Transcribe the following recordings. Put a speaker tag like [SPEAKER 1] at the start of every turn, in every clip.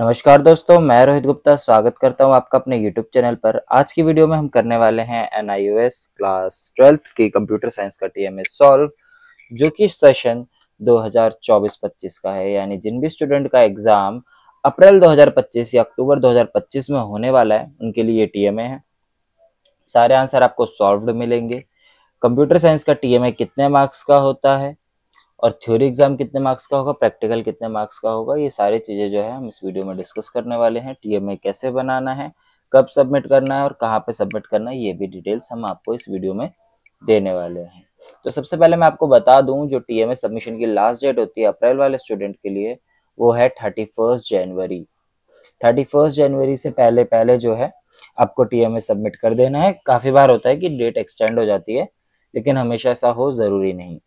[SPEAKER 1] नमस्कार दोस्तों, मैं रोहित गुप्ता स्वागत करता हूं आपका अपने YouTube चैनल पर। आज की वीडियो में हम करने वाले हैं NIOS क्लास 12th की कंप्यूटर साइंस का TMA सॉल्व, जो कि सेशन 2024-25 का है। यानी जिन भी स्टूडेंट का एग्जाम अप्रैल 2025 या अक्टूबर 2025 में होने वाला है, उनके लिए ये TMA है। सारे आंसर आपको सॉल्व्ड मिलेंगे। कंप्यूटर साइंस का TMA कितने मार्क्स का होता है और थ्योरी एग्जाम कितने मार्क्स का होगा, प्रैक्टिकल कितने मार्क्स का होगा, ये सारी चीजें जो है हम इस वीडियो में डिस्कस करने वाले हैं। TMA कैसे बनाना है, कब सबमिट करना है और कहाँ पे सबमिट करना है, ये भी डिटेल्स हम आपको इस वीडियो में देने वाले हैं। तो सबसे पहले मैं आपको बता दूं, जो TMA सबमिशन की लास्ट डेट होती है अप्रैल वाले स्टूडेंट के लिए, वो है 31 जनवरी। 31 जनवरी से पहले पहले जो है आपको TMA सबमिट कर देना है। काफी बार होता है कि डेट एक्सटेंड हो जाती है, लेकिन हमेशा ऐसा हो जरूरी नहीं।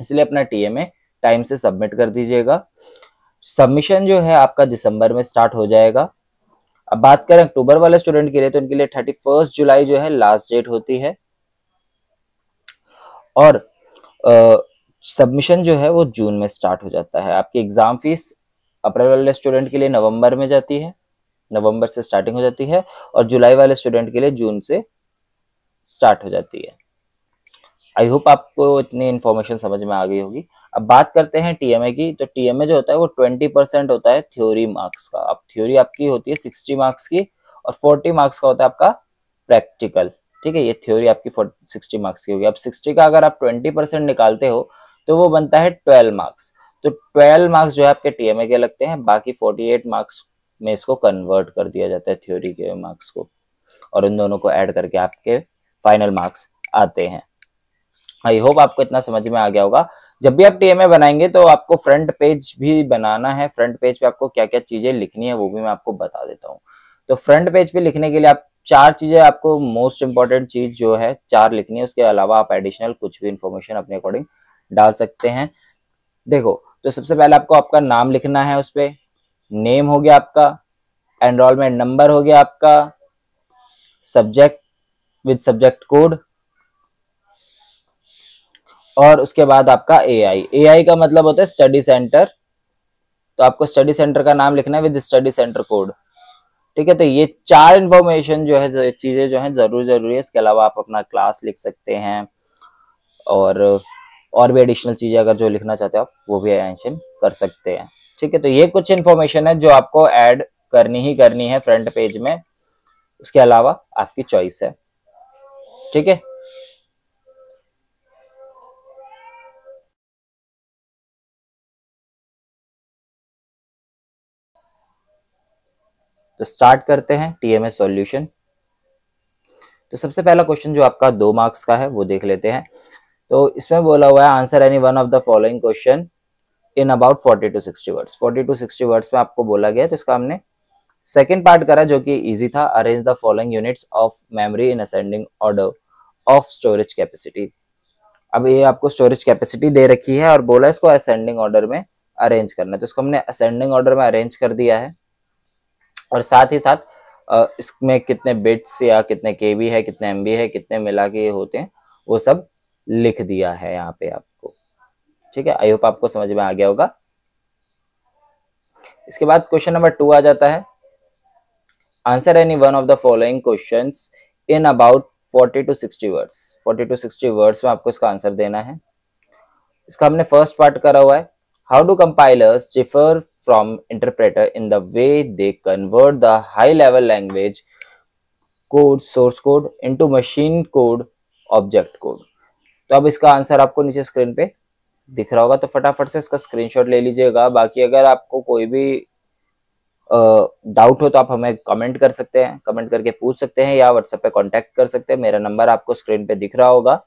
[SPEAKER 1] इसलिए अपना TMA टाइम से सबमिट कर दीजिएगा। सबमिशन जो है आपका दिसंबर में स्टार्ट हो जाएगा। अब बात करें अक्टूबर वाले स्टूडेंट के लिए, तो उनके लिए 31 जुलाई जो है लास्ट डेट होती है और सबमिशन जो है वो जून में स्टार्ट हो जाता है। आपकी एग्जाम फीस अप्रैल वाले स्टूडेंट के लिए नवंबर में जाती है, नवंबर से स्टार्टिंग हो जाती है, और जुलाई वाले स्टूडेंट के लिए जून से स्टार्ट हो जाती है। आई होप आपको इतनी इन्फॉर्मेशन समझ में आ गई होगी। अब बात करते हैं TMA की। तो TMA जो होता है वो 20% होता है थ्योरी मार्क्स का। अब थ्योरी आपकी होती है 60 मार्क्स की और 40 मार्क्स का होता है आपका प्रैक्टिकल। ठीक है, ये थ्योरी आपकी 60 मार्क्स की होगी। अब 60 का अगर आप 20% निकालते हो तो वो बनता है 12 मार्क्स। तो 12 मार्क्स जो है आपके TMA के लगते हैं, बाकी 48 मार्क्स में इसको कन्वर्ट कर दिया जाता है थ्योरी के मार्क्स को, और उन दोनों को ऐड करके आपके फाइनल मार्क्स आते हैं। आई होप आपको इतना समझ में आ गया होगा। जब भी आप TMA बनाएंगे तो आपको फ्रंट पेज भी बनाना है। फ्रंट पेज पे आपको क्या क्या चीजें लिखनी है वो भी मैं आपको बता देता हूँ। तो फ्रंट पेज पे लिखने के लिए आप चार चीजें, आपको मोस्ट इंपॉर्टेंट चीज जो है चार लिखनी है। उसके अलावा आप एडिशनल कुछ भी इंफॉर्मेशन अपने अकॉर्डिंग डाल सकते हैं। देखो, तो सबसे पहले आपको आपका नाम लिखना है। उस पर नेम हो गया आपका, एनरोलमेंट नंबर हो गया आपका, सब्जेक्ट विद सब्जेक्ट कोड, और उसके बाद आपका AI का मतलब होता है स्टडी सेंटर। तो आपको स्टडी सेंटर का नाम लिखना है विद स्टडी सेंटर कोड। ठीक है, तो ये चार इंफॉर्मेशन जो है, चीजें जो है जरूरी है। इसके अलावा आप अपना क्लास लिख सकते हैं और भी एडिशनल चीजें अगर जो लिखना चाहते हो आप वो भी मेंशन कर सकते हैं। ठीक है, तो ये कुछ इंफॉर्मेशन है जो आपको ऐड करनी ही करनी है फ्रंट पेज में। उसके अलावा आपकी चॉइस है। ठीक है, तो स्टार्ट करते हैं TMA सॉल्यूशन। तो सबसे पहला क्वेश्चन जो आपका 2 मार्क्स का है वो देख लेते हैं। तो इसमें बोला हुआ है answer any one of the following question in about 40 to 60 words. 40 to 60 words में आपको बोला गया है। तो इसका हमने सेकंड पार्ट करा जो कि इजी था। Arrange the following units of memory in ascending order of storage capacity. अब ये आपको स्टोरेज कैपेसिटी दे रखी है और बोला इसको असेंडिंग ऑर्डर में अरेंज करना है। तो इसको हमने असेंडिंग ऑर्डर में अरेंज कर दिया है, और साथ ही साथ इसमें कितने बिट्स या कितने KB है, कितने MB है, कितने मिला के ये होते हैं, वो सब लिख दिया है यहाँ पे आपको। ठीक है, आई होप आपको समझ में आ गया होगा। इसके बाद क्वेश्चन नंबर 2 आ जाता है। Answer any one of the following questions in about 40 to 60 words. 40 to 60 words में आपको इसका आंसर देना है। इसका हमने फर्स्ट पार्ट करा हुआ है। How do compilers differ from interpreter in the way they convert the high level language code source code into machine code object code. तो अब इसका आंसर आपको नीचे स्क्रीन पे दिख रहा होगा, तो फटाफट से इसका स्क्रीनशॉट ले लीजिएगा। बाकी अगर आपको कोई भी डाउट हो तो आप हमें कमेंट कर सकते हैं, कमेंट करके पूछ सकते हैं, या व्हाट्सएप पे कांटेक्ट कर सकते हैं। मेरा नंबर आपको स्क्रीन पे दिख रहा होगा।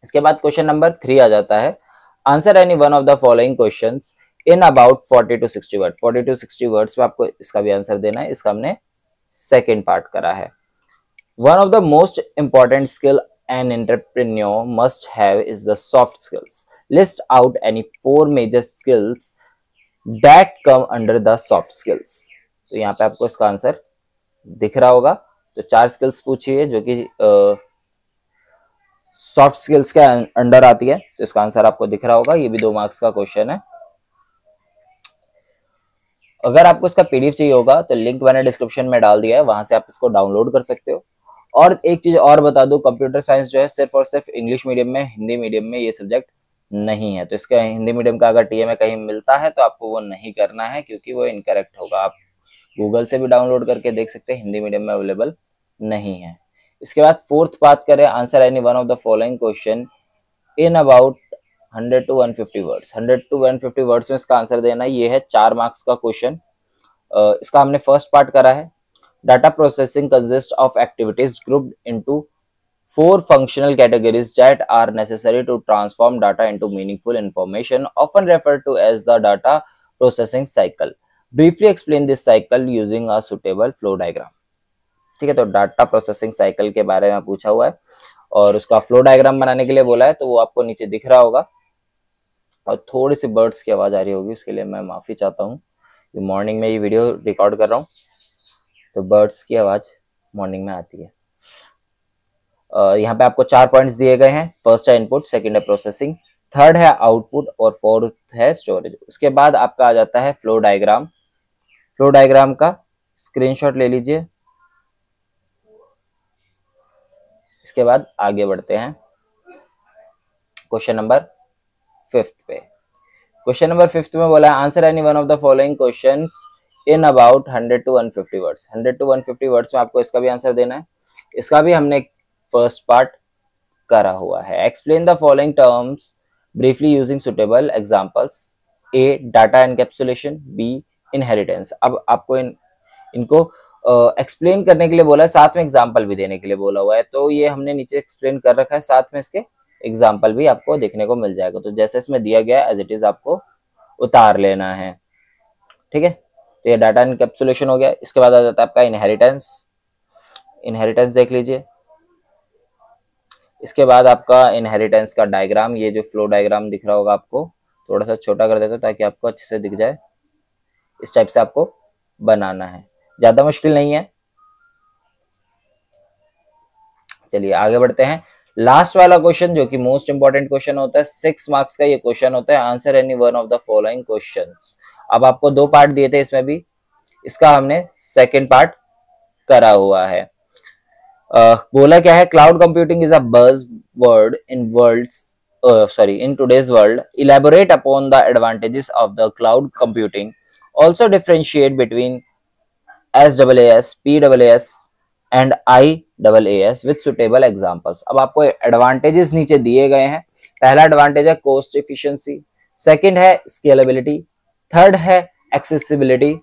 [SPEAKER 1] इसके बाद क्वेश्चन नंबर 3 आ जाता है। Answer any one of the following questions in about 40 to 60 word. 40 to 60 words में आपको इसका भी आंसर देना है। इसका हमने सेकेंड पार्ट करा है। One of the most important skill an entrepreneur must have is the soft skills. List out any 4 major skills that come under the soft skills. तो यहाँ पे आपको इसका आंसर दिख रहा होगा। तो 4 स्किल्स पूछी है जो कि सॉफ्ट स्किल्स के अंडर आती है। तो इसका आंसर आपको दिख रहा होगा। ये भी 2 मार्क्स का क्वेश्चन है। अगर आपको इसका पीडीएफ चाहिए होगा तो लिंक मैंने डिस्क्रिप्शन में डाल दिया है, वहां से आप इसको डाउनलोड कर सकते हो। और एक चीज और बता दूं, कंप्यूटर साइंस जो है सिर्फ और सिर्फ इंग्लिश मीडियम में, हिंदी मीडियम में ये सब्जेक्ट नहीं है। तो इसका हिंदी मीडियम का अगर टीए में कहीं मिलता है तो आपको वो नहीं करना है, क्योंकि वो इनकरेक्ट होगा। आप गूगल से भी डाउनलोड करके देख सकते हैं, हिंदी मीडियम में अवेलेबल नहीं है। इसके बाद फोर्थ बात करें, answer any one of the following question in about 100 to 150 words. 100 to 150 words में इसका आंसर देना, ये है 4 मार्क्स का क्वेश्चन। इसका हमने फर्स्ट पार्ट करा है। Data processing consist of activities grouped into 4 functional categories that are necessary to transform data into meaningful information, often referred to as the data processing cycle. Briefly explain this cycle using a suitable flow diagram. ठीक है, तो data processing cycle के बारे में पूछा हुआ है और उसका फ्लो डायग्राम बनाने के लिए बोला है, तो वो आपको नीचे दिख रहा होगा। और थोड़ी सी बर्ड्स की आवाज आ रही होगी, उसके लिए मैं माफी चाहता हूँ। मॉर्निंग में ये वीडियो रिकॉर्ड कर रहा हूँ तो बर्ड्स की आवाज मॉर्निंग में आती है। यहाँ पे आपको 4 पॉइंट्स दिए गए हैं। फर्स्ट है इनपुट, सेकंड है प्रोसेसिंग, थर्ड है आउटपुट और फोर्थ है स्टोरेज। उसके बाद आपका आ जाता है फ्लो डायग्राम। फ्लो डायग्राम का स्क्रीनशॉट ले लीजिए। इसके बाद आगे बढ़ते हैं क्वेश्चन नंबर 5 पे। क्वेश्चन नंबर 5 में बोला है answer any one of the following questions in about 100 to 150 words. 100 to 150 words में आपको इसका भी आंसर देना है। इसका भी हमने फर्स्ट पार्ट करा हुआ है। Explain the following terms briefly using suitable examples. A data encapsulation, B inheritance. अब आपको इनको एक्सप्लेन करने के लिए बोला है, साथ में एग्जांपल भी देने के लिए बोला हुआ है। तो ये हमने नीचे एक्सप्लेन कर रखा है, साथ में इसके एग्जांपल भी आपको देखने को मिल जाएगा। तो जैसे इसमें दिया गया है एज इट इज आपको उतार लेना है। ठीक है, तो ये डाटा एनकैप्सुलेशन हो गया। इसके बाद आ जाता है आपका इनहेरिटेंस। इनहेरिटेंस देख लीजिए। इसके बाद आपका इनहेरिटेंस का डायग्राम, ये जो फ्लो डायग्राम दिख रहा होगा आपको, थोड़ा सा छोटा कर देता हूं ताकि आपको अच्छे से दिख जाए। इस टाइप से आपको बनाना है, ज्यादा मुश्किल नहीं है। चलिए आगे बढ़ते हैं। लास्ट वाला क्वेश्चन जो कि मोस्ट इंपॉर्टेंट क्वेश्चन होता है, 6 मार्क्स का ये क्वेश्चन होता है। Answer any one of the following questions. अब आपको 2 पार्ट दिए थे इसमें भी, इसका हमने सेकेंड पार्ट करा हुआ है। बोला क्या है, क्लाउड कंप्यूटिंग इज अ बज word in today's world. Elaborate upon the advantages of the cloud computing. Also differentiate between SaaS, PaaS and IaaS with suitable examples. अब आपको एडवांटेजेस नीचे दिए गए हैं। पहला एडवांटेज है कॉस्ट एफिशिएंसी, सेकंड है स्केलेबिलिटी, थर्ड है एक्सेसिबिलिटी,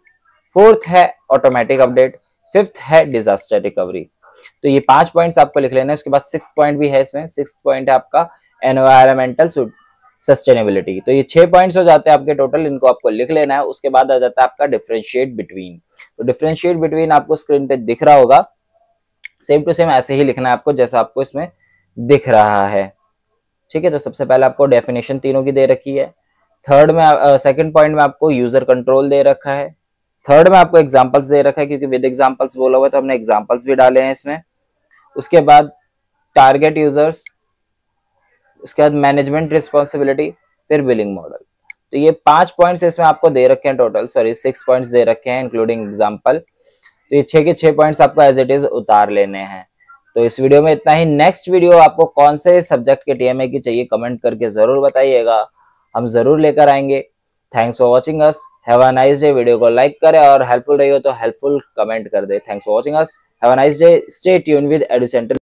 [SPEAKER 1] फोर्थ है ऑटोमेटिक अपडेट, फिफ्थ है डिजास्टर रिकवरी। तो ये 5 पॉइंट्स आपको लिख लेना है। उसके बाद 6th पॉइंट भी है इसमें। 6th पॉइंट है आपका एनवायरमेंटल सस्टेनेबिलिटी। तो ये 6 पॉइंट्स हो जाते हैं आपके टोटल, इनको आपको लिख लेना है। उसके बाद आ जाता है आपका डिफरेंशिएट बिटवीन। तो डिफरेंशिएट बिटवीन आपको स्क्रीन पे दिख रहा होगा, सेम टू सेम ऐसे ही लिखना है आपको जैसा आपको इसमें दिख रहा है। ठीक है, तो सबसे पहले आपको डेफिनेशन तीनों की दे रखी है। थर्ड में सेकंड पॉइंट में आपको यूजर कंट्रोल दे रखा है। थर्ड में आपको एग्जांपल्स दे रखा है, क्योंकि विद एग्जांपल्स बोला हुआ है तो हमने एग्जांपल्स भी डाले हैं इसमें। उसके बाद टारगेट यूजर्स, उसके बाद मैनेजमेंट रिस्पॉन्सिबिलिटी, फिर बिलिंग मॉडल। तो ये 5 पॉइंट्स इसमें आपको दे रखे हैं टोटल, 6 पॉइंट्स दे रखे हैं इंक्लूडिंग एग्जांपल। तो ये 6 के 6 पॉइंट्स आपको एज इट इज उतार लेने हैं। तो इस वीडियो में इतना ही। नेक्स्ट वीडियो आपको कौन से सब्जेक्ट के टीएमए की चाहिए कमेंट करके जरूर बताइएगा, हम जरूर लेकर आएंगे। Thanks for watching us, have a nice day. Video को लाइक करें और हेल्पफुल रही हो तो हेल्पफुल कमेंट कर दे। Thanks for watching us, have a nice day, stay tune with एडुसेंटर।